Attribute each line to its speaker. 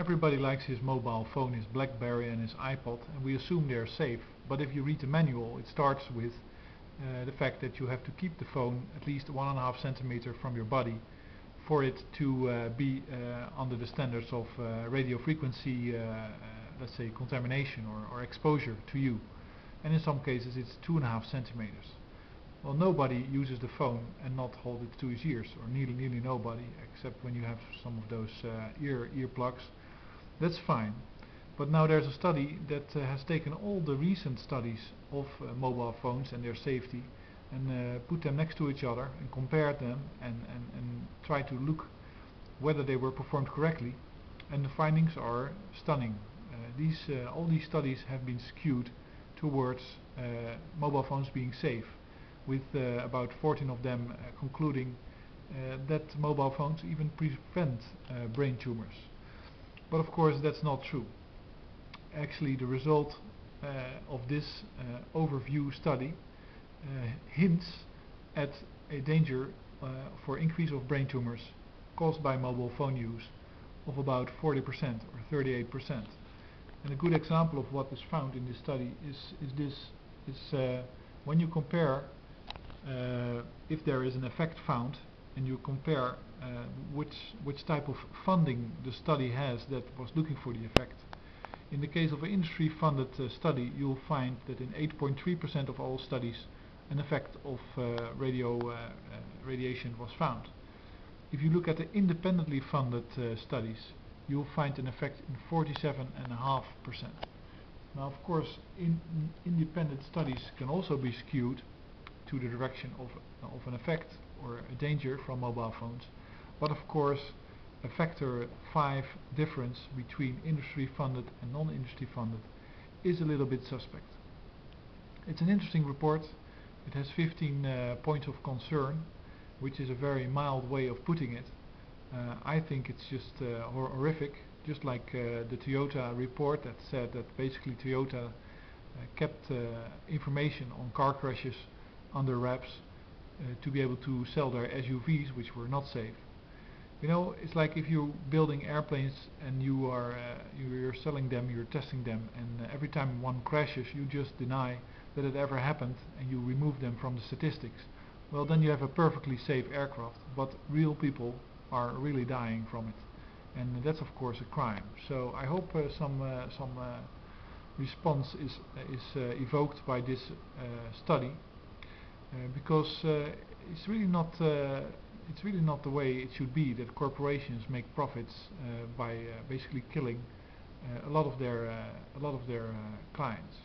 Speaker 1: everybody likes his mobile phone, his BlackBerry and his iPod, and we assume they're safe. But if you read the manual, it starts with the fact that you have to keep the phone at least 1.5 centimeter from your body for it to be under the standards of radio frequency, let's say contamination or exposure to you. And in some cases it's 2.5 centimeters. Well, nobody uses the phone and not hold it to his ears, or nearly nobody, except when you have some of those ear plugs. That's fine. But now there's a study that has taken all the recent studies of mobile phones and their safety and put them next to each other and compared them and tried to look whether they were performed correctly, and the findings are stunning. All these studies have been skewed towards mobile phones being safe, with about 14 of them concluding that mobile phones even prevent brain tumors. But of course that's not true. Actually, the result of this overview study hints at a danger for increase of brain tumors caused by mobile phone use of about 40% or 38%. And a good example of what is found in this study is when you compare if there is an effect found, and you compare which type of funding the study has that was looking for the effect. In the case of an industry-funded study, you'll find that in 8.3% of all studies an effect of radiation was found. If you look at the independently funded studies, you'll find an effect in 47.5%. Now, of course, independent studies can also be skewed to the direction of an effect or a danger from mobile phones, but of course a factor 5 difference between industry funded and non-industry funded is a little bit suspect. It's an interesting report. It has 15 points of concern, which is a very mild way of putting it. I think it's just horrific, just like the Toyota report that said that basically Toyota kept information on car crashes under wraps to be able to sell their SUVs, which were not safe. You know, it's like if you're building airplanes and you're selling them, you're testing them, and every time one crashes you just deny that it ever happened and you remove them from the statistics. Well, then you have a perfectly safe aircraft, but real people are really dying from it, and that's of course a crime. So I hope some response is evoked by this study, because it's really not the way it should be, that corporations make profits by basically killing a lot of their clients.